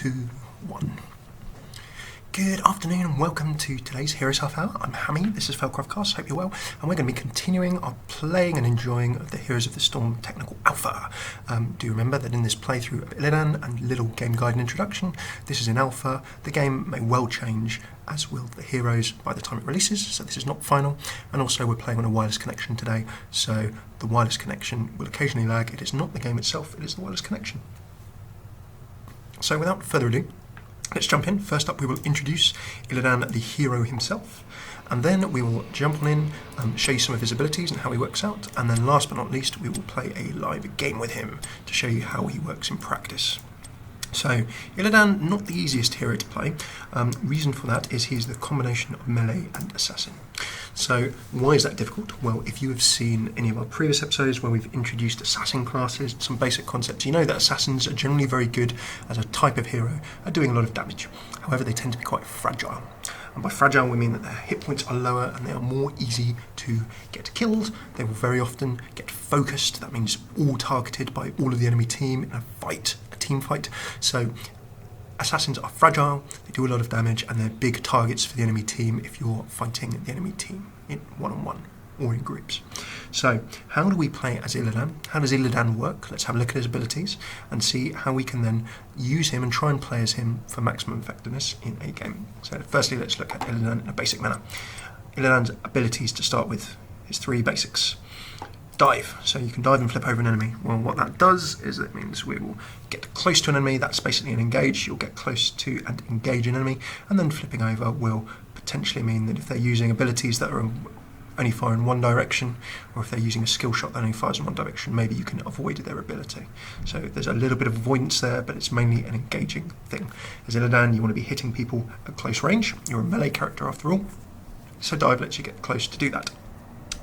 2, 1. Good afternoon and welcome to today's Heroes Half Hour. I'm Hammy, this is FailCraft Casts, hope you're well, and we're going to be continuing our playing and enjoying of the Heroes of the Storm Technical Alpha. Do remember that in this playthrough of Illidan and little game guide and introduction, this is in Alpha. The game may well change, as will the heroes by the time it releases, so this is not final. And also we're playing on a wireless connection today, so the wireless connection will occasionally lag. It is not the game itself, it is the wireless connection. So without further ado, let's jump in. First up we will introduce Illidan, the hero himself, and then we will jump on in, show you some of his abilities and how he works out, and then last but not least we will play a live game with him to show you how he works in practice. So, Illidan, not the easiest hero to play. Reason for that is he's the combination of melee and assassin. So, why is that difficult? Well, if you have seen any of our previous episodes where we've introduced assassin classes, some basic concepts, you know that assassins are generally very good as a type of hero at doing a lot of damage. However, they tend to be quite fragile. And by fragile, we mean that their hit points are lower and they are more easy to get killed. They will very often get focused. That means all targeted by all of the enemy team in a fight, a team fight. So assassins are fragile, they do a lot of damage, and they're big targets for the enemy team if you're fighting the enemy team in one-on-one or in groups. So how do we play as Illidan? How does Illidan work? Let's have a look at his abilities and see how we can then use him and try and play as him for maximum effectiveness in a game. So firstly, let's look at Illidan in a basic manner. Illidan's abilities to start with is 3 basics. Dive, so you can dive and flip over an enemy. Well, what that does is it means we will get close to an enemy. That's basically an engage. You'll get close to and engage an enemy, and then flipping over will potentially mean that if they're using abilities that are only fire in one direction, or if they're using a skill shot that only fires in one direction, maybe you can avoid their ability. So there's a little bit of avoidance there, but it's mainly an engaging thing. As Illidan, you want to be hitting people at close range. You're a melee character after all, so dive lets you get close to do that.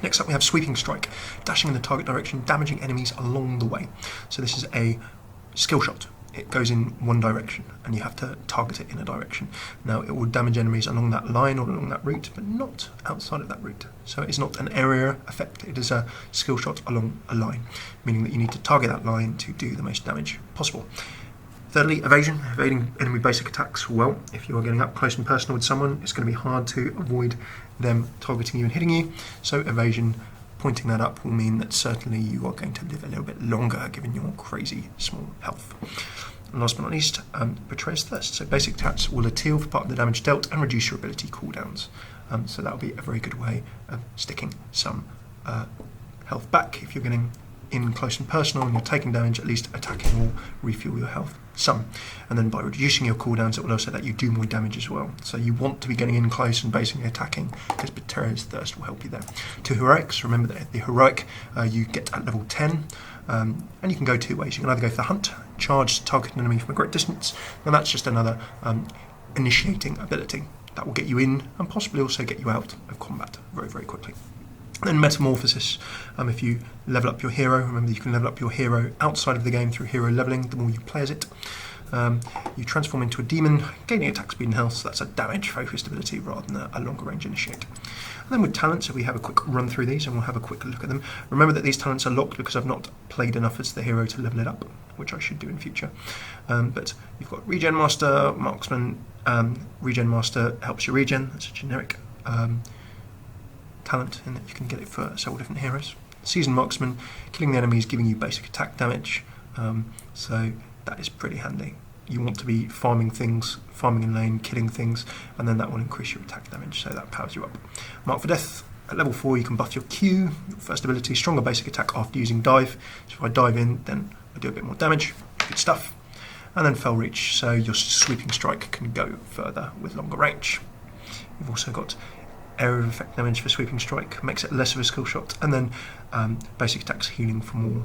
Next up we have Sweeping Strike, dashing in the target direction, damaging enemies along the way. So this is a skill shot. It goes in one direction and you have to target it in a direction. Now it will damage enemies along that line or along that route, but not outside of that route. So it's not an area effect, it is a skill shot along a line, meaning that you need to target that line to do the most damage possible. Thirdly, evasion, evading enemy basic attacks. Well, if you are getting up close and personal with someone, it's going to be hard to avoid them targeting you and hitting you. So evasion, pointing that up, will mean that certainly you are going to live a little bit longer given your crazy small health. And last but not least, Betrayer's Thirst. So basic attacks will teal for part of the damage dealt and reduce your ability cooldowns. So that will be a very good way of sticking some health back. If you're getting in close and personal and you're taking damage, at least attacking will refuel your health some. And then by reducing your cooldowns, it will also let you do more damage as well. So you want to be getting in close and basically attacking, because Betrayer's Thirst will help you there. 2 heroics, remember that the heroic you get at level 10, and you can go 2 ways. You can either go for the hunt, charge to target an enemy from a great distance, and that's just another initiating ability that will get you in and possibly also get you out of combat very, very quickly. Then Metamorphosis, if you level up your hero, remember you can level up your hero outside of the game through hero leveling, the more you play as it. You transform into a demon, gaining attack speed and health, so that's a damage focused ability rather than a longer range initiate. And then with talents, if we have a quick run through these and we'll have a quick look at them. Remember that these talents are locked because I've not played enough as the hero to level it up, which I should do in future. But you've got Regen Master, Marksman. Regen Master helps you regen, that's a generic talent in that you can get it for several different heroes. Seasoned Marksman, killing the enemies, giving you basic attack damage, so that is pretty handy. You want to be farming things, farming in lane, killing things, and then that will increase your attack damage, so that powers you up. Mark for Death, at level 4 you can buff your Q, your first ability, stronger basic attack after using dive, so if I dive in then I do a bit more damage, good stuff. And then Fell Reach, so your Sweeping Strike can go further with longer range. You've also got area of effect damage for Sweeping Strike, makes it less of a skill shot, and then basic attacks healing for more,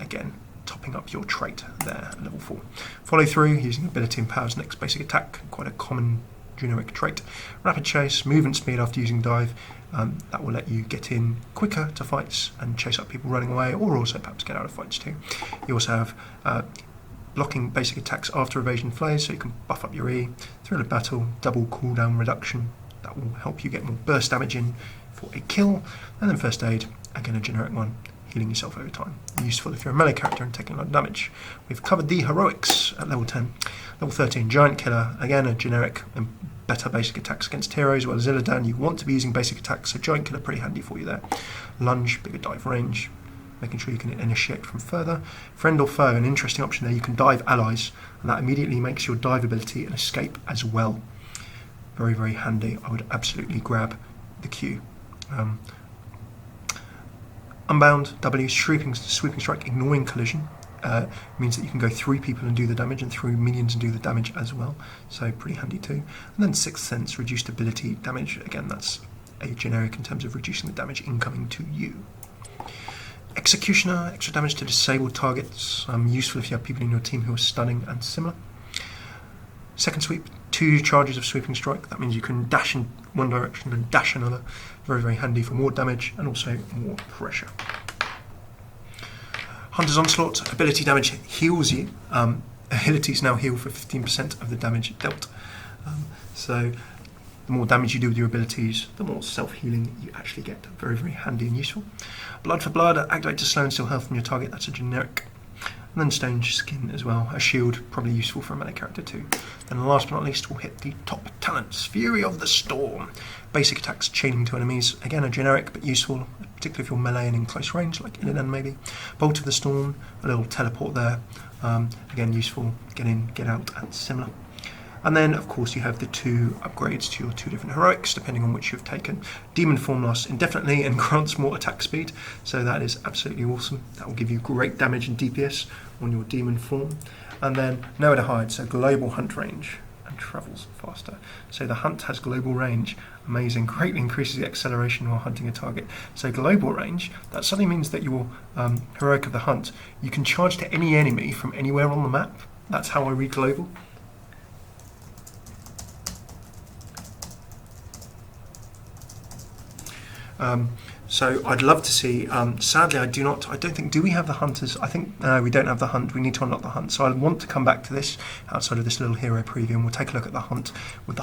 again topping up your trait there at level 4. Follow through, using ability and powers next basic attack, quite a common generic trait. Rapid Chase, movement speed after using dive, that will let you get in quicker to fights and chase up people running away, or also perhaps get out of fights too. You also have blocking basic attacks after evasion flares, so you can buff up your E. Thrill of Battle, double cooldown reduction, that will help you get more burst damage in for a kill. And then First Aid, again a generic one, healing yourself over time. Useful if you're a melee character and taking a lot of damage. We've covered the heroics at level 10. Level 13, Giant Killer, again a generic and better basic attacks against heroes, while Illidan you want to be using basic attacks, so Giant Killer pretty handy for you there. Lunge, bigger dive range, making sure you can initiate from further. Friend or foe, an interesting option there, you can dive allies, and that immediately makes your dive ability an escape as well. Very, very handy. I would absolutely grab the Q. Unbound, W, sweeping strike, ignoring collision. Means that you can go through people and do the damage, and through minions and do the damage as well. So pretty handy too. And then Sixth Sense, reduced ability damage. Again, that's a generic in terms of reducing the damage incoming to you. Executioner, extra damage to disabled targets. Useful if you have people in your team who are stunning and similar. Second sweep, 2 charges of sweeping strike. That means you can dash in one direction and dash another. Very, very handy for more damage and also more pressure. Hunter's Onslaught, ability damage heals you. Abilities now heal for 15% of the damage dealt. So the more damage you do with your abilities, the more self-healing you actually get. Very, very handy and useful. Blood for Blood, activate to slow and steal health from your target. That's a generic. And then Stone Skin as well. A shield, probably useful for a melee character too. And last but not least, we'll hit the top talents. Fury of the Storm. Basic attacks, chaining to enemies. Again, a generic, but useful, particularly if you're melee and in close range, like Illidan maybe. Bolt of the Storm, a little teleport there. Again, useful, get in, get out, and similar. And then, of course, you have the 2 upgrades to your 2 different heroics, depending on which you've taken. Demon Form lasts indefinitely and grants more attack speed, so that is absolutely awesome. That will give you great damage and DPS on your Demon Form. And then Nowhere to Hide, so global hunt range and travels faster. So the hunt has global range, amazing, greatly increases the acceleration while hunting a target. So global range, that suddenly means that your heroic of the hunt, you can charge to any enemy from anywhere on the map. That's how I read global. So I'd love to see, sadly I don't think, do we have the hunters? I think, no, we don't have the hunt, we need to unlock the hunt. So I want to come back to this outside of this little hero preview, and we'll take a look at the hunt with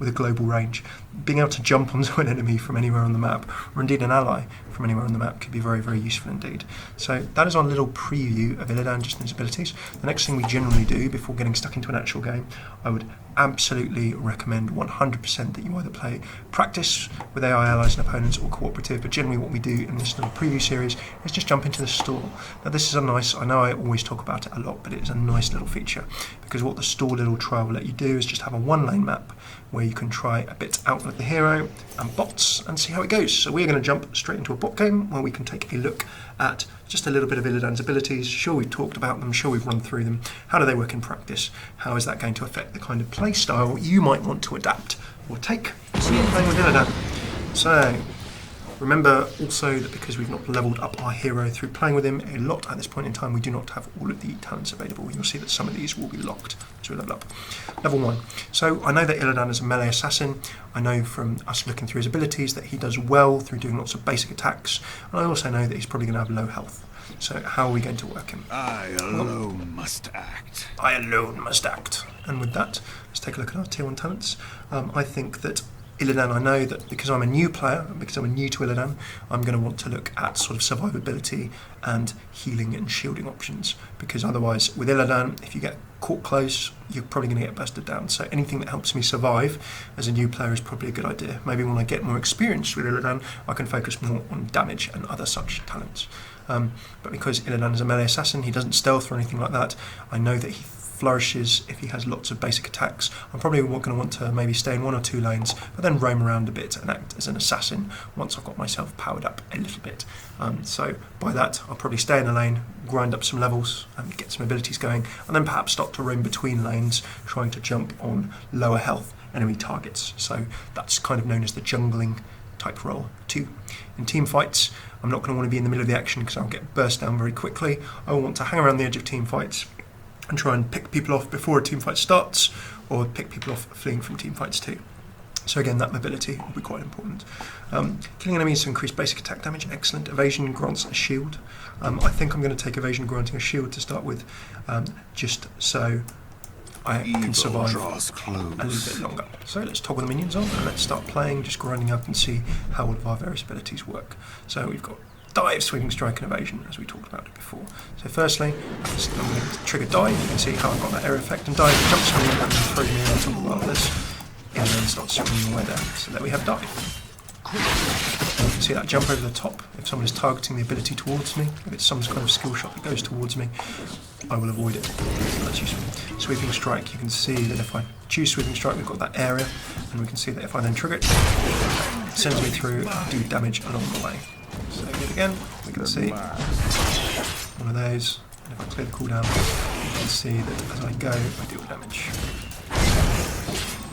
a global range. Being able to jump onto an enemy from anywhere on the map, or indeed an ally from anywhere on the map, could be very, very useful indeed. So that is our little preview of Illidan, just in his abilities. The next thing we generally do before getting stuck into an actual game, I would absolutely recommend 100% that you either play practice with AI allies and opponents or cooperative, but generally what we do in this little preview series is just jump into the store. Now this is a nice, I know I always talk about it a lot, but it is a nice little feature, because what the store little trial will let you do is just have a 1-lane map where you can try a bit out with the hero and bots and see how it goes. So we're going to jump straight into a bot game where we can take a look at just a little bit of Illidan's abilities. Sure, we've talked about them, sure, we've run through them. How do they work in practice? How is that going to affect the kind of play style you might want to adapt or take when you're playing with Illidan? So remember also that because we've not leveled up our hero through playing with him a lot at this point in time, we do not have all of the talents available. You'll see that some of these will be locked as we level up. Level 1. So I know that Illidan is a melee assassin. I know from us looking through his abilities that he does well through doing lots of basic attacks. And I also know that he's probably going to have low health. So how are we going to work him? I alone must act. I alone must act. And with that, let's take a look at our tier 1 talents. I think that Illidan, I know that because I'm a new player, because I'm new to Illidan, I'm going to want to look at sort of survivability and healing and shielding options, because otherwise with Illidan, if you get caught close, you're probably going to get bursted down. So anything that helps me survive as a new player is probably a good idea. Maybe when I get more experience with Illidan, I can focus more on damage and other such talents. But because Illidan is a melee assassin, he doesn't stealth or anything like that, I know that he flourishes if he has lots of basic attacks. I'm probably going to want to maybe stay in 1 or 2 lanes, but then roam around a bit and act as an assassin once I've got myself powered up a little bit. So by that, I'll probably stay in a lane, grind up some levels, and get some abilities going, and then perhaps start to roam between lanes, trying to jump on lower health enemy targets. So that's kind of known as the jungling type role. 2. In team fights, I'm not going to want to be in the middle of the action because I'll get burst down very quickly. I will want to hang around the edge of team fights and try and pick people off before a team fight starts, or pick people off fleeing from team fights too. So again, that mobility will be quite important. Killing enemies to increase basic attack damage, excellent. Evasion grants a shield. I think I'm going to take evasion granting a shield to start with, just so I can survive a little bit longer. So let's toggle the minions on and let's start playing, just grinding up and see how all of our various abilities work. So we've got dive, sweeping strike, and evasion, as we talked about it before. So firstly, I'm going to trigger dive. You can see how I've got that area effect, and dive jumps me and throws me on top of all of this, and then starts swinging away there. So there we have dive. You can see that jump over the top. If someone is targeting the ability towards me, if it's some kind of skill shot that goes towards me, I will avoid it. So that's useful. Sweeping strike, you can see that if I choose sweeping strike, we've got that area, and we can see that if I then trigger it, it sends me through and do damage along the way. So yet again, we can see one of those, and if I clear the cooldown, you can see that as I go, I deal damage.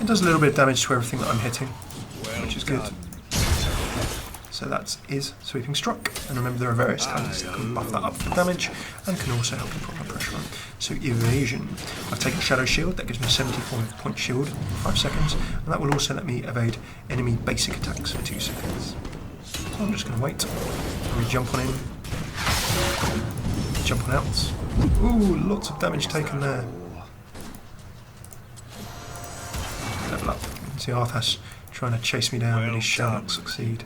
It does a little bit of damage to everything that I'm hitting, which is good. So that is Sweeping Strike, and remember there are various talents that can buff that up for damage and can also help you put more pressure on. So Evasion, I've taken Shadow Shield, that gives me 74 point shield for 5 seconds, and that will also let me evade enemy basic attacks for 2 seconds. So I'm just going to wait, and we jump on in, jump on out. Ooh, lots of damage taken there. Level up. You can see Arthas trying to chase me down, but he shall not succeed.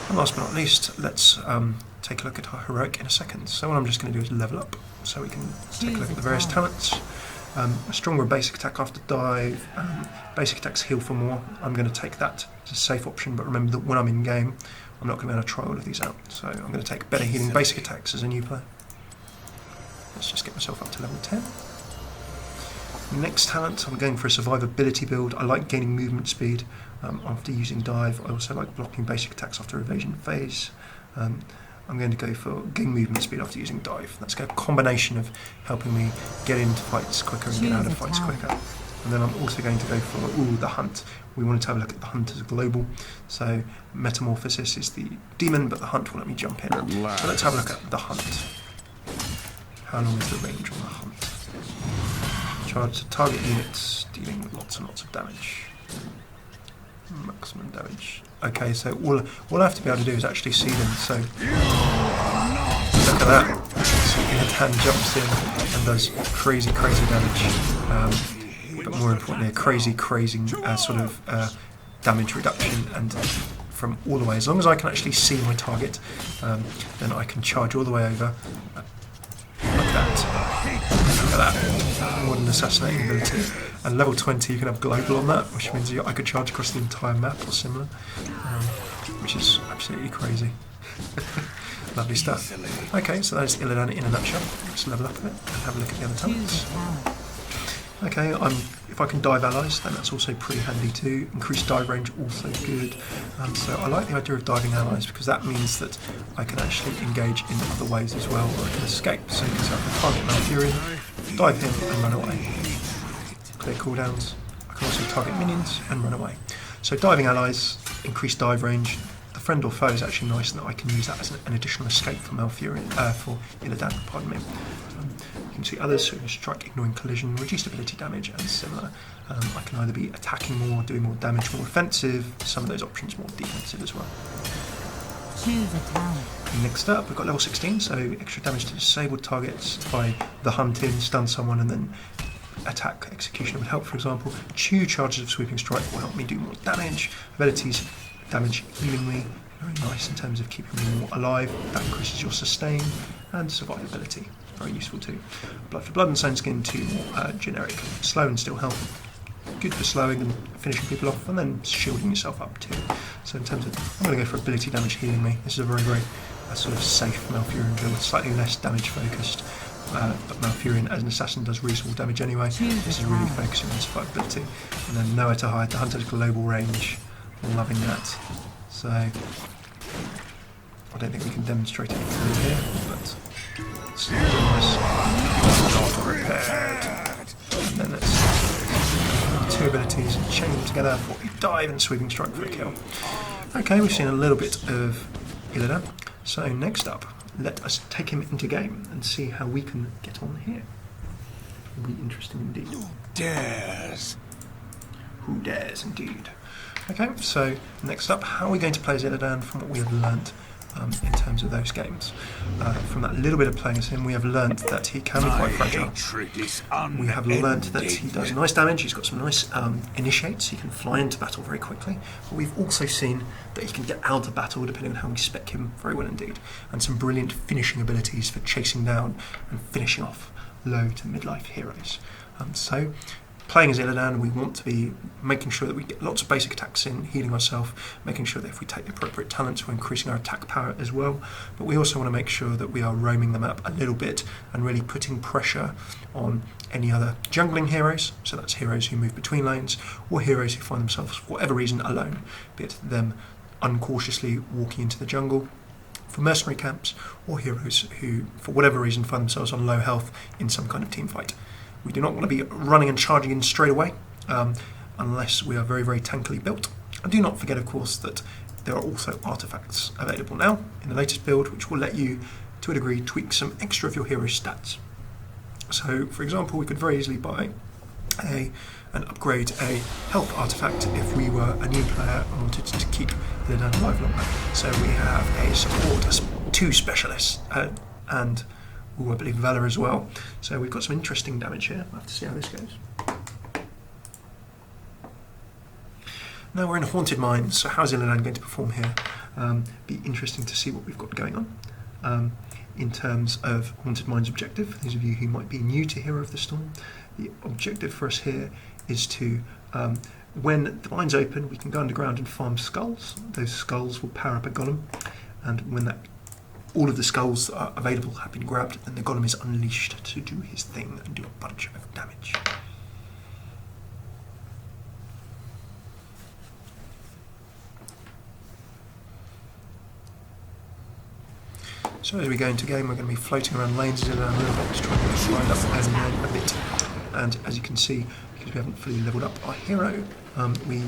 And last but not least, let's take a look at our heroic in a second. So what I'm just going to do is level up, so we can take a look at the various talents. A stronger basic attack after dive, basic attacks heal for more. I'm going to take that as a safe option, but remember that when I'm in game, I'm not going to be able to try all of these out. So I'm going to take better healing basic attacks as a new player. Let's just get myself up to level 10. Next talent, I'm going for a survivability build. I like gaining movement speed after using dive. I also like blocking basic attacks after evasion phase. I'm going to go for gain movement speed after using dive. That's a combination of helping me get into fights quicker and get out of fights quicker. And then I'm also going to go for the hunt. We wanted to have a look at the hunt as a global. So Metamorphosis is the demon, but the hunt will let me jump in. So let's have a look at the hunt. How long is the range on the hunt? Charge to target units, dealing lots and lots of damage. Maximum damage. Okay, so all I have to be able to do is actually see them. So look at that. So Illidan jumps in and does crazy damage. But more importantly, a crazy sort of damage reduction, and from all the way. As long as I can actually see my target, then I can charge all the way over. Look at that. Modern assassinating ability. And level 20 you can have global on that, which means I could charge across the entire map or similar, which is absolutely crazy. Lovely stuff. Okay, so that is Illidan in a nutshell. Let's level up a bit and have a look at the other talents. Okay, if I can dive allies, then that's also pretty handy too. Increased dive range, also good. So I like the idea of diving allies because that means that I can actually engage in other ways as well, or I can escape. So you can say I can target Malfurion, dive him and run away. Clear cooldowns. I can also target minions and run away. So diving allies, increased dive range. The friend or foe is actually nice in that I can use that as an additional escape for Malfurion, for Illidan, pardon me. You can see others, so strike, ignoring collision, reduced ability damage, and similar. I can either be attacking more, doing more damage, more offensive, some of those options more defensive as well. Choose a talent. Next up, we've got level 16, so extra damage to disabled targets by the hunt in, stun someone, and then attack execution would help, for example. 2 charges of sweeping strike will help me do more damage. Abilities, damage healingly, very nice in terms of keeping me more alive. That increases your sustain and survivability. Very useful too. Blood for blood and Stone Skin, 2 more generic. Slow and still health. Good for slowing and finishing people off, and then shielding yourself up too. So in terms of, I'm going to go for ability damage healing me. This is a very sort of safe Malfurion build, slightly less damage focused. But Malfurion as an assassin does reasonable damage anyway. This is really focusing on survivability. And then nowhere to hide, the hunter's global range. Loving that. So I don't think we can demonstrate it through here, but it's nice. Not prepared. And then it's 2 abilities chain them together for a dive and sweeping strike for a kill. Okay, we've seen a little bit of Illidan. So next up, let us take him into game and see how we can get on here. It'll be interesting indeed. Who dares? Who dares indeed. Okay, so next up, how are we going to play as Illidan from what we have learnt in terms of those games. From that little bit of playing as him, we have learnt that he can be quite fragile. We have learnt that he does nice damage, he's got some nice initiates, he can fly into battle very quickly, but we've also seen that he can get out of battle depending on how we spec him very well indeed, and some brilliant finishing abilities for chasing down and finishing off low to midlife heroes. So playing as Illidan, we want to be making sure that we get lots of basic attacks in, healing ourselves, making sure that if we take the appropriate talents, we're increasing our attack power as well. But we also want to make sure that we are roaming the map a little bit and really putting pressure on any other jungling heroes. So that's heroes who move between lanes, or heroes who find themselves, for whatever reason, alone, be it them uncautiously walking into the jungle for mercenary camps, or heroes who, for whatever reason, find themselves on low health in some kind of team fight. We do not want to be running and charging in straight away, unless we are very, very tankily built. And do not forget, of course, that there are also artifacts available now in the latest build, which will let you, to a degree, tweak some extra of your hero's stats. So, for example, we could very easily buy and upgrade a health artifact if we were a new player and wanted to keep Illidan alive longer. So we have a support, 2 specialists, and I believe Valor as well. So we've got some interesting damage here. We'll have to see how this goes. Now we're in Haunted Mines, so how's Illidan going to perform here? Be interesting to see what we've got going on. In terms of Haunted Mines objective, those of you who might be new to Hero of the Storm, the objective for us here is to, when the mines open, we can go underground and farm skulls. Those skulls will power up a golem, and when all of the skulls that are available have been grabbed, then the golem is unleashed to do his thing and do a bunch of damage. So as we go into game, we're going to be floating around lanes as a little bit, trying to slide up and a bit. And as you can see, because we haven't fully leveled up our hero, we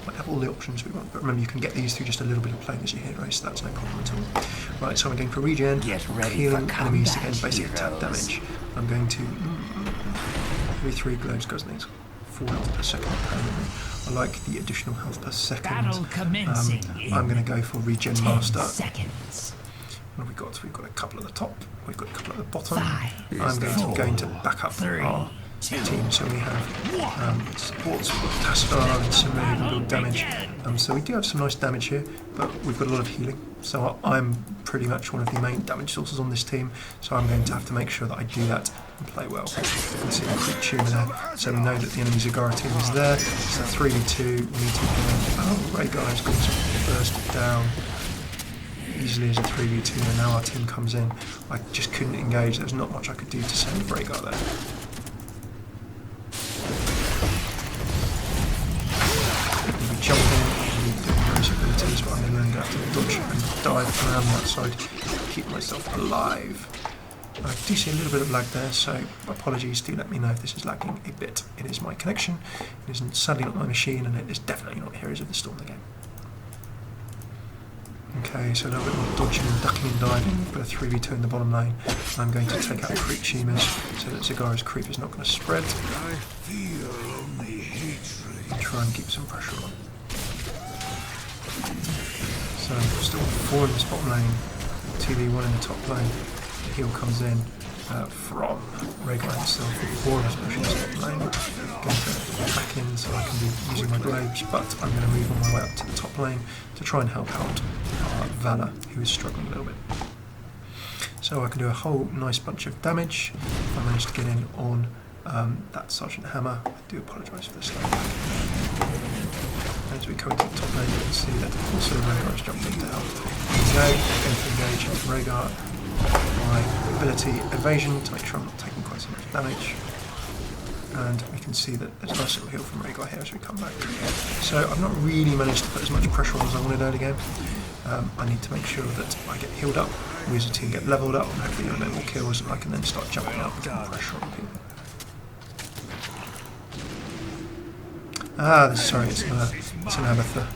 might have all the options we want. But remember, you can get these through just a little bit of playing as your hero, so that's no problem at all. Right, so I'm going for regen, healing enemies to gain basic attack damage. I'm going to 3 glows goes needs 4 health per second permanently. I like the additional health per second. I'm going to go for regen master. What have we got? We've got a couple at the top, we've got a couple at the bottom. I'm going to back up our team, so we have supports, we've got Tastar and Simran who can build damage. So we do have some nice damage here, but we've got a lot of healing. So I'm pretty much one of the main damage sources on this team, so I'm going to have to make sure that I do that and play well. You can see the quick tuner there, so we know that the enemy Zagara team is there. So 3v2, we need to be Rehgar's got some burst down easily as a 3v2, and now our team comes in. I just couldn't engage, there's not much I could do to save Rehgar there. We'll be jumping, we'll be doing various abilities, but I'm going to have to dodge and dive around that side to keep myself alive. I do see a little bit of lag there, so apologies, do let me know if this is lagging a bit. It is my connection, it is sadly not my machine, and it is definitely not Heroes of the Storm the game. Okay, so a little bit more dodging and ducking and diving, but a 3v2 in the bottom lane. I'm going to take out creep tumors so that Zagara's creep is not going to spread. I feel only hatred. And try and keep some pressure on. So still 4 in this bottom lane, 2v1 in the top lane. The heal comes in from Rehgar himself with 4 of his pushing this bottom lane. Going to back in so I can be using my globes, but I'm going to move on my way up to the top lane to try and help out Valor, who is struggling a little bit. So I can do a whole nice bunch of damage. If I manage to get in on that Sergeant Hammer, I do apologise for the slow lag. As we come into the top lane, you can see that also Rehgar has jumped in to help. There we go, going to engage into Rehgar. My ability evasion to make sure I'm not taking quite so much damage. And we can see that there's a nice little heal from Rehgar here as we come back. So I've not really managed to put as much pressure on as I wanted early game. I need to make sure that I get healed up, we as a team get leveled up, and hopefully get a bit more kills, and I can then start jumping up and getting pressure on people. Sorry, it's an Abatha.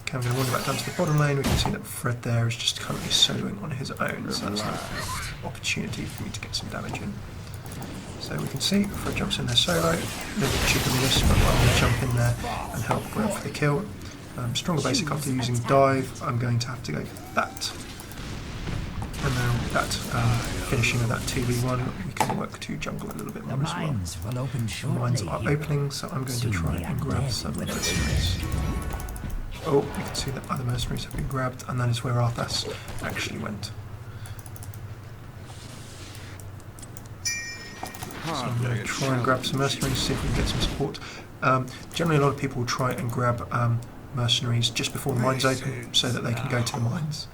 Okay, I'm going to wander back down to the bottom lane. We can see that Fred there is just currently soloing on his own, so that's an opportunity for me to get some damage in. So we can see Fred jumps in there solo, a little bit cheaper than this, but I'm going to jump in there and help grab for the kill. stronger basic after using dive. I'm going to have to go for that. And now that finishing of that 2v1, we can work to jungle a little bit more as well. Mines will open shortly. Mines are opening, so I'm going to try and grab some mercenaries. Oh, you can see that other mercenaries have been grabbed, and that is where Arthas actually went. So I'm going to try and grab some mercenaries, see if we can get some support. Generally, a lot of people will try and grab mercenaries just before the mines open, so that they can go to the mines.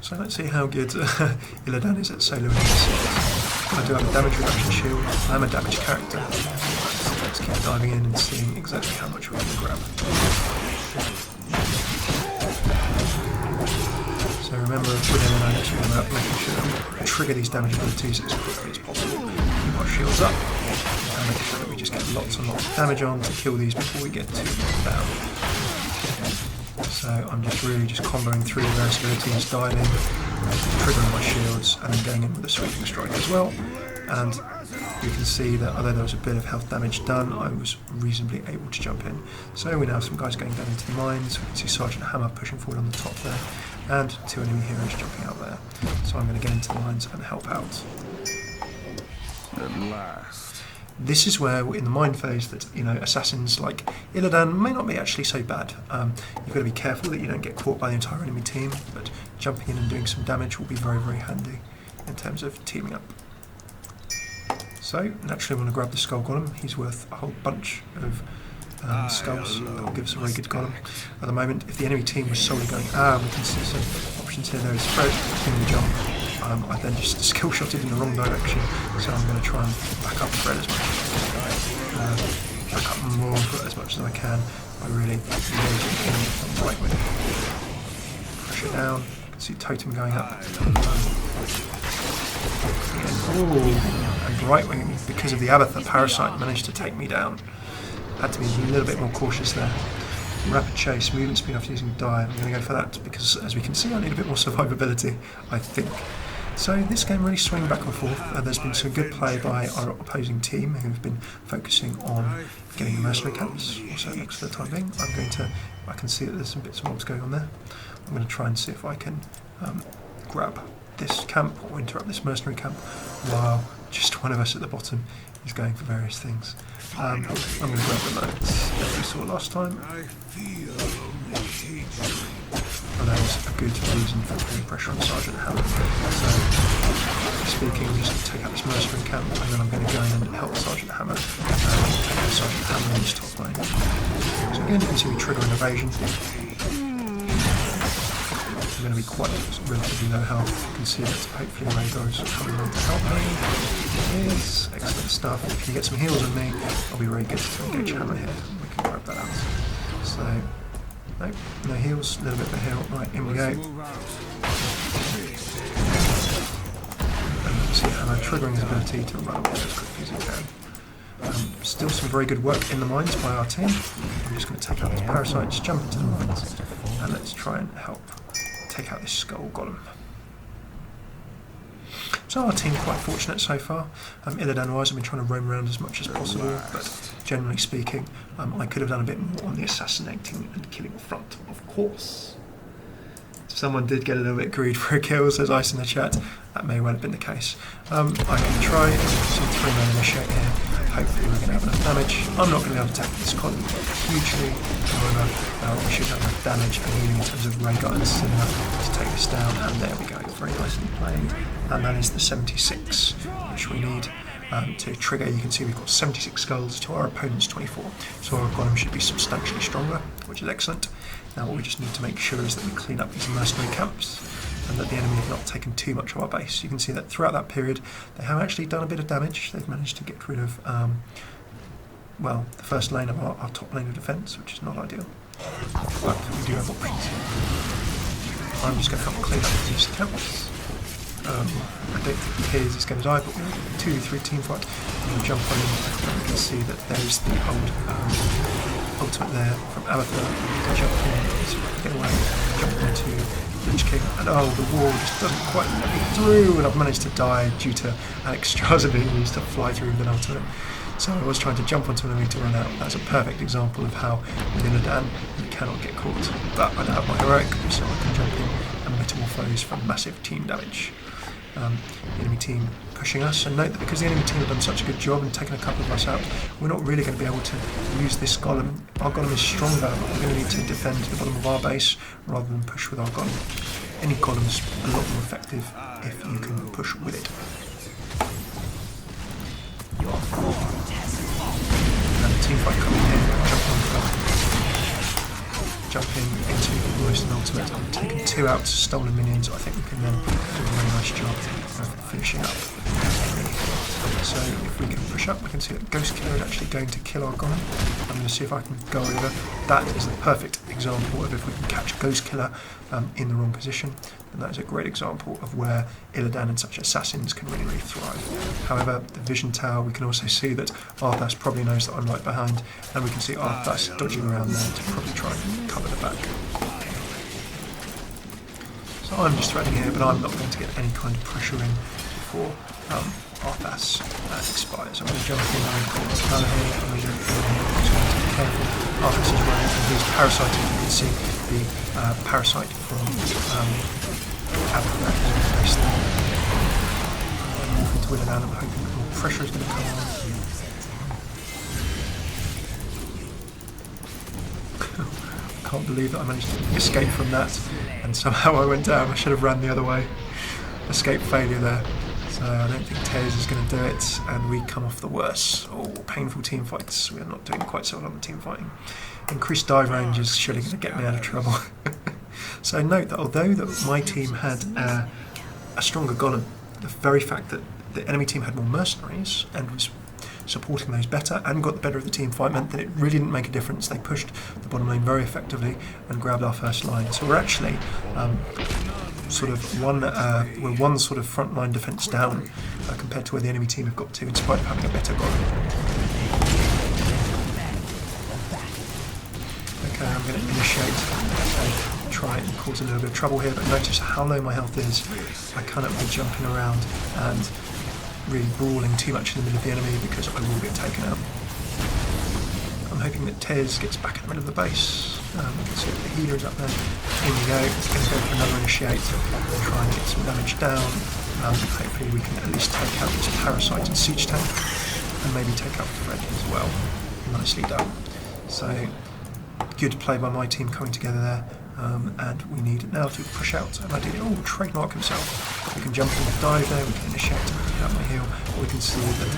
So let's see how good Illidan is at soloing this. I do have a damage reduction shield. I'm a damage character. So let's keep diving in and seeing exactly how much we can grab. So remember, with Illidan, it's all about making sure that we trigger these damage abilities as quickly as possible. Keep our shields up and make sure that we just get lots and lots of damage on to kill these before we get too far down. So I'm just really comboing through the various abilities, diving, triggering my shields, and then going in with a sweeping strike as well. And you can see that although there was a bit of health damage done, I was reasonably able to jump in. So we now have some guys going down into the mines. We can see Sergeant Hammer pushing forward on the top there, and 2 enemy heroes jumping out there. So I'm going to get into the mines and help out. At last. This is where, in the mine phase, that assassins like Illidan may not be actually so bad. You've got to be careful that you don't get caught by the entire enemy team, but jumping in and doing some damage will be very, very handy in terms of teaming up. So naturally, I want to grab the skull golem. He's worth a whole bunch of skulls. That will give us a very good golem. At the moment, if the enemy team was solely going, we can see some options here. There is Fred in the jump. I then just skill shotted in the wrong direction, so I'm going to try and back up Fred as much as I can. Back up more as much as I can by really engaging in on the right wing. Push it down. You can see Totem going up. And right wing, because of the Abathur parasite, managed to take me down. Had to be a little bit more cautious there. Rapid chase, movement speed after using dive. I'm going to go for that because, as we can see, I need a bit more survivability, I think. So this game really swung back and forth. There's been some good play by our opposing team who've been focusing on getting the mercenary camps. Also, looks for the time being. I can see that there's some bits and bobs going on there. I'm going to try and see if I can grab this camp or interrupt this mercenary camp while just one of us at the bottom is going for various things. I'm going to grab the notes that we saw last time. And that was a good reason for putting pressure on Sergeant Hammer. So, speaking, I'm just going to take out this mercenary camp, and then I'm going to go in and help Sergeant Hammer take out Sergeant Hammer in his top lane. So again, you can see we trigger an evasion. I'm going to be quite relatively low health. You can see that hopefully Rehgar is coming in to help me. It is excellent stuff. If you get some heals on me, I'll be very good to engage Hammer here. We can grab that out. So, nope, no heals, a little bit of a heal. Right, in we go. And you can see Hammer triggering his ability to run away as quickly as he can. Still some very good work in the mines by our team. I'm just going to take out these parasites, jump into the mines, and let's try and help take out this skull golem. So our team quite fortunate so far. Illidan wise, I've been trying to roam around as much as possible, but generally speaking, I could have done a bit more on the assassinating and killing front, of course. Someone did get a little bit greedy for a kill, says Ice in the chat. That may well have been the case. I can try some 3-man initiate here. Hopefully we're going to have enough damage. I'm not going to be able to attack this column hugely. However, we should have enough damage and healing in terms of Rehgar and Cinna to take this down. And there we go, very nicely played. And that is the 76, which we need to trigger. You can see we've got 76 skulls to our opponent's 24. So our golem should be substantially stronger, which is excellent. Now what we just need to make sure is that we clean up these mercenary camps and that the enemy have not taken too much of our base. You can see that throughout that period they have actually done a bit of damage. They've managed to get rid of well, the first lane of our top lane of defence, which is not ideal. But we do have options. I'm just going to help clean up these camps. I don't think Piers is going to die, but we'll do a 2-3 team fight. I'm going to jump on in, and we can see that there's the old ultimate there from Abathur. You can jump in, see if I can get away, jump into Lich King, and the wall just doesn't quite let me through, and I've managed to die due to Alex Strauss being used to fly through with an ultimate. So I was trying to jump onto an enemy to run out. That's a perfect example of how with Illidan you cannot get caught. But I don't have my heroic, so I can jump in and metamorphose for massive team damage. The enemy team pushing us, and note that because the enemy team have done such a good job and taken a couple of us out, we're not really going to be able to use this golem. Our golem is stronger, but we're going to need to defend the bottom of our base rather than push with our golem. Any golem's a lot more effective if you can push with it. And the team fight coming in, jumping into the most ultimate. I'm taking 2 out stolen minions. I think we can then do a very nice job of finishing up. So if we can push up, we can see that Ghost Killer is actually going to kill our golem. I'm going to see if I can go over. That is the perfect example of if we can catch Ghost Killer in the wrong position. And that is a great example of where Illidan and such assassins can really thrive. However, the vision tower, we can also see that Arthas probably knows that I'm right behind, and we can see Arthas dodging around there to probably try and cover the back. So I'm just threading here, but I'm not going to get any kind of pressure in before Arthas expires. I'm going to jump in and down here. I'm going to go here. I'm just going to be careful. Arthas is running and he's parasiting. You can see the parasite from Abathrak is placed there. I'm moving to Illidan. I'm hoping that more pressure is going to come on. I can't believe that I managed to escape from that, and somehow I went down. I should have ran the other way. Escape failure there. So I don't think Tears is going to do it, and we come off the worse. Oh, painful team fights. We are not doing quite so well on the team fighting. Increased dive range is surely going to get me out of trouble. So note that although that my team had a stronger golem, the very fact that the enemy team had more mercenaries and was supporting those better and got the better of the team fight meant that it really didn't make a difference. They pushed the bottom lane very effectively and grabbed our first line. So we're actually sort of we're one sort of front line defence down compared to where the enemy team have got to, in spite of having a better golem. Okay, I'm going to initiate. Try and cause a little bit of trouble here, but notice how low my health is. I cannot be jumping around and really brawling too much in the middle of the enemy because I will get taken out. I'm hoping that Tez gets back in the middle of the base. You can see that the healer is up there. In we go. It's going to go for another initiate and try and get some damage down. Hopefully we can at least take out this parasite and siege tank and maybe take out Fred as well. Nicely done. So good play by my team coming together there. And we need now to push out, and I did trademark himself. We can jump in and dive there, we can initiate to pick out my heal, or we can see that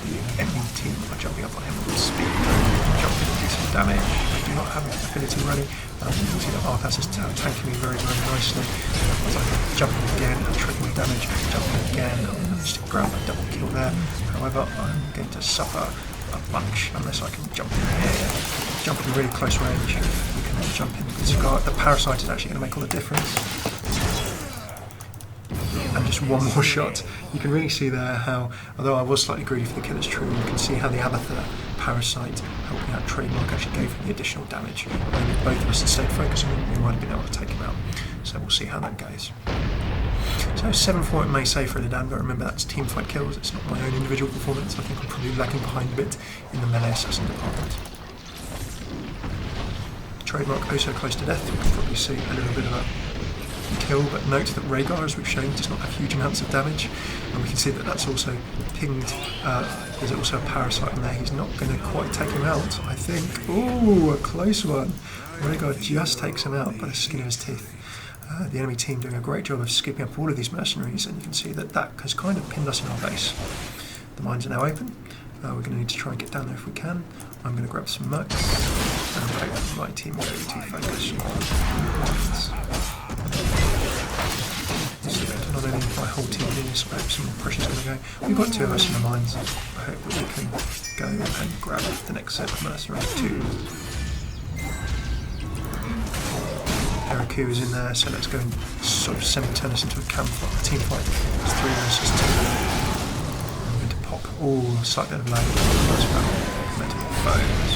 the enemy team are jumping up on him with speed. Jump in and do some damage. I do not have an ability ready. You can see that Arthas is tanking me very, very nicely. As I jump in again and trigger damage, jump in again, and manage to grab a double kill there. However, I'm going to suffer a bunch unless I can jump in here. Jump in really close range. We can jump in because the parasite is actually going to make all the difference. And just one more shot. You can really see there how, although I was slightly greedy for the killer's true, you can see how the Abathrak parasite helping out trademark actually gave him the additional damage. And if both of us had stayed focused on him, we might have been able to take him out. So we'll see how that goes. So 7-4 it may say for Illidan, but remember that's team fight kills, it's not my own individual performance. I think I'm probably lagging behind a bit in the melee assassin department. Trademark oh so close to death, you can probably see a little bit of a kill, but note that Rehgar, as we've shown, does not have huge amounts of damage, and we can see that that's also pinged. There's also a parasite in there. He's not going to quite take him out, I think. Ooh, a close one. Rehgar just takes him out by the skin of his teeth. The enemy team doing a great job of skipping up all of these mercenaries, and you can see that that has kind of pinned us in our base. The mines are now open. We're going to need to try and get down there if we can. I'm going to grab some mercs and hope that my team will be able to focus on mines. So not only my whole team is, I hope some more pressure's going to go. We've got 2 of us in the mines. I hope that we can go and grab the next set of mercenaries too. Heraku is in there, so let's go and sort of semi-turn us into a team fight. It's 3 versus 2. I'm going to pop a slight bit of lag. Metamorphosis.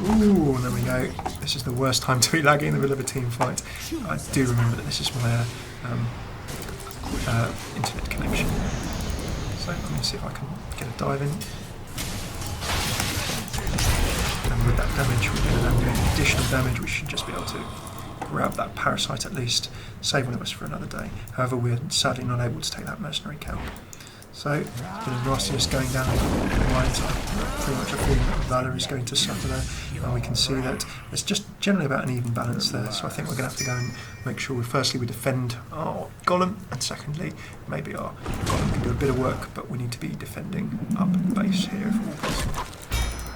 Ooh, there we go. This is the worst time to be lagging in the middle of a team fight. I do remember that this is my internet connection. So let me see if I can get a dive in. And with that damage, we're going to then do additional damage. We should just be able to grab that parasite at least, save one of us for another day. However, we're sadly not able to take that mercenary count. So, a bit of nastiness going down the lines. Pretty much a feeling that Valor is going to suffer there, and we can see that it's just generally about an even balance there. So I think we're going to have to go and make sure firstly we defend our golem, and secondly maybe our golem can do a bit of work, but we need to be defending up base here if all possible.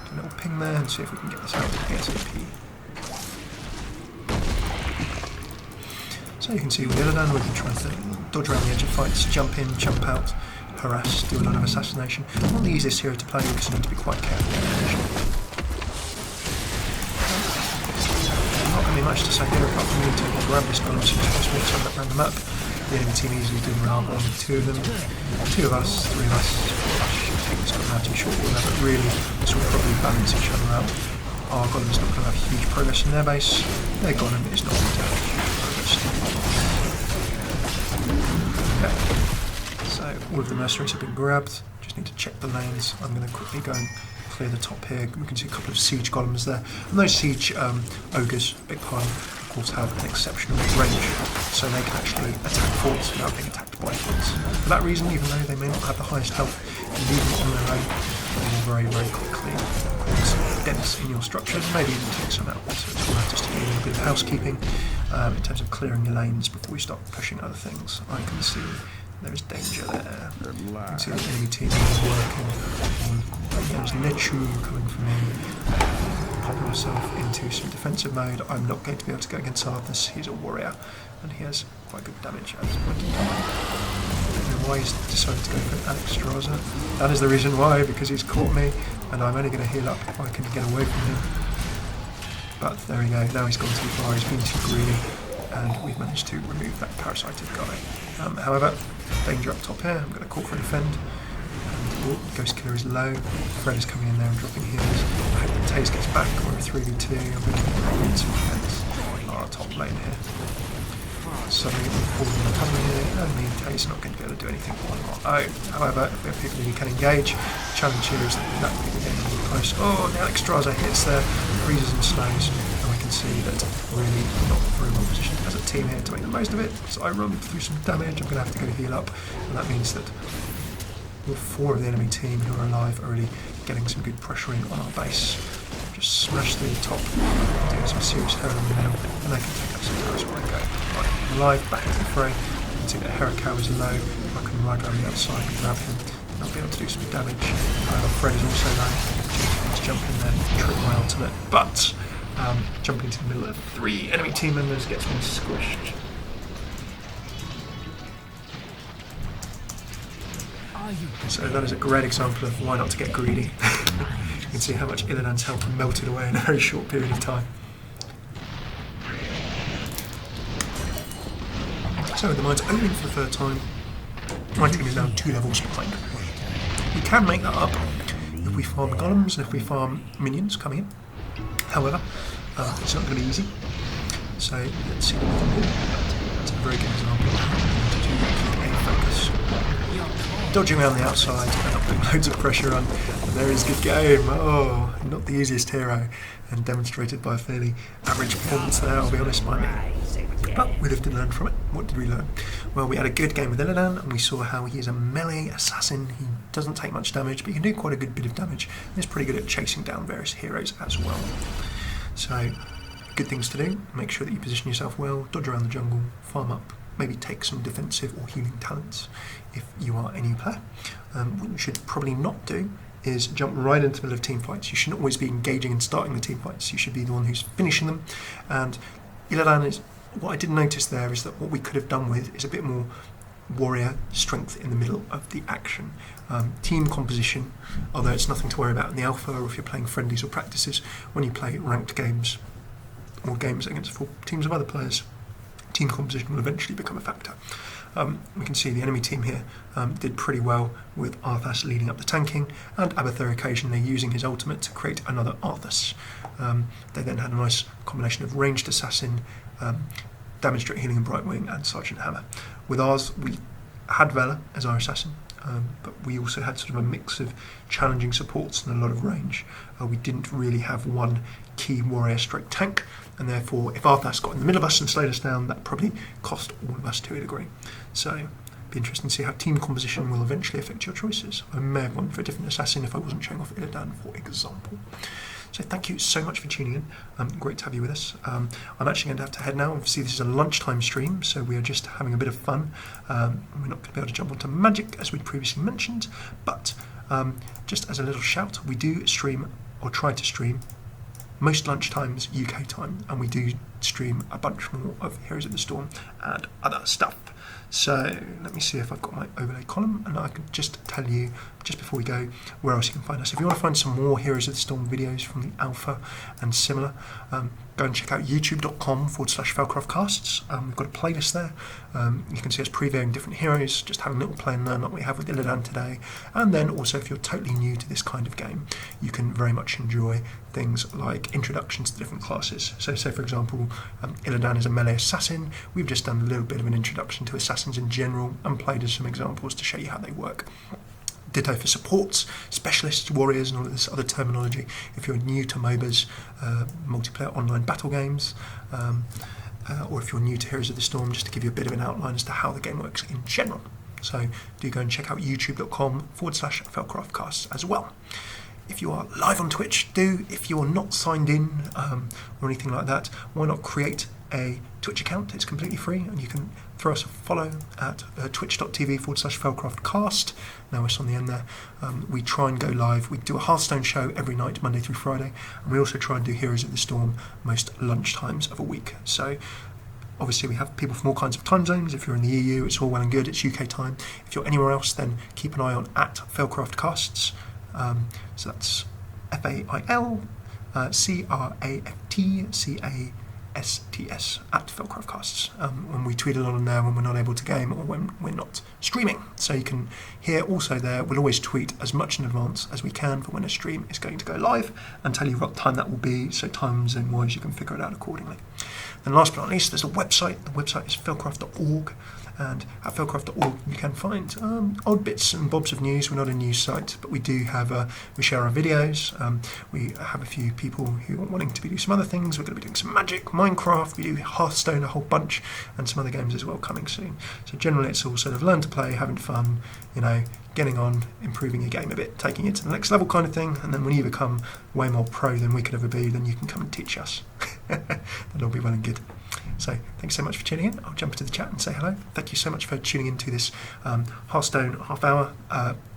Do a little ping there and see if we can get this out of ASAP. So you can see with Illidan we can try to dodge around the edge of fights, jump in, jump out, harass, do a lot of assassination. Not the easiest hero to play, we just need to be quite careful. Not going to be much to say here apart from me taking grab this golem as soon as possible, turn that around the map. The enemy team easily doing around one with two of them. Two of us, three of us, four of us should take this golem out in short order, but really this will probably balance each other out. Our golem's not going to have huge progress in their base, their golem is not going to have huge progress. Okay. So all of the mercenaries have been grabbed, just need to check the lanes. I'm going to quickly go and clear the top here. We can see a couple of siege golems there. And those siege ogres, big pile, of course have an exceptional range, so they can actually attack forts without being attacked by forts. For that reason, even though they may not have the highest health, you leave them on their own, they will very, very quickly cause dents in your structures, maybe even take some out. So it's worth just to do a little bit of housekeeping in terms of clearing your lanes before we start pushing other things. I can see there is danger there. You can see the enemy team is working. There's Nechu coming from in, popping himself into some defensive mode. I'm not going to be able to go against Arthas. He's a warrior, and he has quite good damage at this point in time. I don't know why he's decided to go for Alex Straza. That is the reason why, because he's caught me, and I'm only going to heal up if I can get away from him. But there we go, now he's gone too far, he's been too greedy, and we've managed to remove that parasited guy. However, danger up top here, I'm going to call for a defend. And Ghost Killer is low, Fred is coming in there and dropping heals. I hope that Taze gets back, we're a 3v2, I'm going to need some defense on our top lane here. Suddenly we're falling the cover here, and me and Taze are not going to be able to do anything on our own. However, if we have people who can engage, the challenge here is that people getting really close. Oh, the Alex Straza hits there, freezes and slows. See that really not very well positioned as a team here to make the most of it. So I run through some damage, I'm going to have to go heal up, and that means that all four of the enemy team who are alive are really getting some good pressuring on our base. Just smash through the top, doing some serious hurt in the middle, and they can take up some towers where I go. Right, I'm alive, back into the fray. You can see that Rehgar is low, I can ride around the outside and grab him. I'll be able to do some damage. Fred is also low, let's jump in there, trip my ultimate, but jumping into the middle of three enemy team members gets me squished. So that is a great example of why not to get greedy. You can see how much Illidan's health melted away in a very short period of time. So the mine's opening for the third time. My team is now 2 levels behind. We can make that up if we farm golems and if we farm minions coming in. However, it's not going to be easy, so let's see what we can do. That's a very good example of how to keep a focus. Dodging around the outside and putting loads of pressure on. And there is good game. Oh, not the easiest hero, and demonstrated by a fairly average performance there, I'll be honest, by me. But we lived and learned from it. What did we learn? Well, we had a good game with Illidan, and we saw how he is a melee assassin. He doesn't take much damage, but he can do quite a good bit of damage. And he's pretty good at chasing down various heroes as well. So, good things to do. Make sure that you position yourself well, dodge around the jungle, farm up, maybe take some defensive or healing talents if you are a new player. What you should probably not do is jump right into the middle of team fights. You should not always be engaging and starting the team fights. You should be the one who's finishing them. And Illidan is, what I did notice there is that what we could have done with is a bit more warrior strength in the middle of the action. Team composition, although it's nothing to worry about in the alpha or if you're playing friendlies or practices, when you play ranked games or games against full teams of other players, team composition will eventually become a factor. We can see the enemy team here did pretty well with Arthas leading up the tanking, and Abathur occasionally using his ultimate to create another Arthas. They then had a nice combination of ranged assassin, damage straight healing and Brightwing, and Sergeant Hammer. With ours, we had Vela as our assassin, but we also had sort of a mix of challenging supports and a lot of range. We didn't really have one key warrior stroke tank, and therefore if Arthas got in the middle of us and slowed us down, that probably cost all of us to a degree. So it'd be interesting to see how team composition will eventually affect your choices. I may have gone for a different assassin if I wasn't showing off Illidan, for example. So thank you so much for tuning in. Great to have you with us. I'm actually going to have to head now. Obviously this is a lunchtime stream, so we are just having a bit of fun. We're not going to be able to jump onto Magic as we previously mentioned, but just as a little shout, we do stream, or try to stream, most lunchtimes UK time, and we do stream a bunch more of Heroes of the Storm and other stuff. So let me see if I've got my overlay column, and I can just tell you, just before we go, where else you can find us. If you want to find some more Heroes of the Storm videos from the alpha and similar, go and check out youtube.com/FailCraft Casts. We've got a playlist there. You can see us previewing different heroes, just having a little play and learn like we have with Illidan today. And then also, if you're totally new to this kind of game, you can very much enjoy things like introductions to different classes. So say for example, Illidan is a melee assassin. We've just done a little bit of an introduction to assassins in general and played as some examples to show you how they work. Ditto for supports, specialists, warriors, and all of this other terminology. If you're new to MOBAs, multiplayer online battle games, or if you're new to Heroes of the Storm, just to give you a bit of an outline as to how the game works in general. So do go and check out youtube.com/FailCraft Casts as well. If you are live on Twitch, do. If you're not signed in or anything like that, why not create a Twitch account? It's completely free, and you can throw us a follow at twitch.tv/FailCraftCast. Now it's on the end there. We try and go live. We do a Hearthstone show every night, Monday through Friday, and we also try and do Heroes of the Storm most lunchtimes of a week. So obviously we have people from all kinds of time zones. If you're in the EU, it's all well and good, it's UK time. If you're anywhere else, then keep an eye on at FailCraft Casts. So that's FailCraftCasts at FailCraft Casts. When we tweet a lot on there when we're not able to game or when we're not streaming. So you can hear also there, we'll always tweet as much in advance as we can for when a stream is going to go live and tell you what time that will be, so time zone wise you can figure it out accordingly. Then last but not least, there's a website. The website is failcraft.org. And at failcraft.org you can find odd bits and bobs of news. We're not a news site, but we do have we share our videos. We have a few people who are wanting to do some other things. We're going to be doing some Magic, Minecraft, we do Hearthstone, a whole bunch, and some other games as well coming soon. So generally it's all sort of learn to play, having fun, getting on, improving your game a bit, taking it to the next level kind of thing. And then when you become way more pro than we could ever be, then you can come and teach us. That'll be well and good. So thanks so much for tuning in. I'll jump into the chat and say hello. Thank you so much for tuning into this Hearthstone half hour,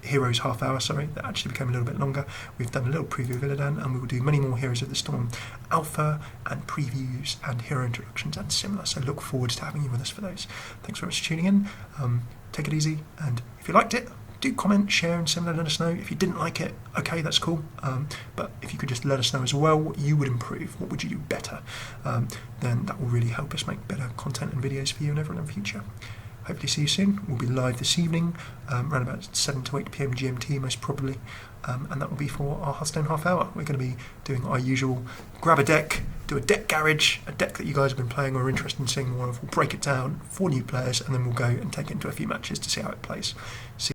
Heroes half hour, sorry, that actually became a little bit longer. We've done a little preview of Illidan, and we will do many more Heroes of the Storm alpha and previews and hero introductions and similar. So look forward to having you with us for those. Thanks very much for tuning in. Take it easy, and if you liked it, do comment, share, and similar. Let us know. If you didn't like it, okay, that's cool. But if you could just let us know as well what you would improve, what would you do better, then that will really help us make better content and videos for you and everyone in the future. Hopefully see you soon. We'll be live this evening, around about 7 to 8 p.m. GMT most probably, and that will be for our Hearthstone half hour. We're going to be doing our usual grab a deck, do a deck garage, a deck that you guys have been playing or are interested in seeing more of. We'll break it down for new players, and then we'll go and take it into a few matches to see how it plays. See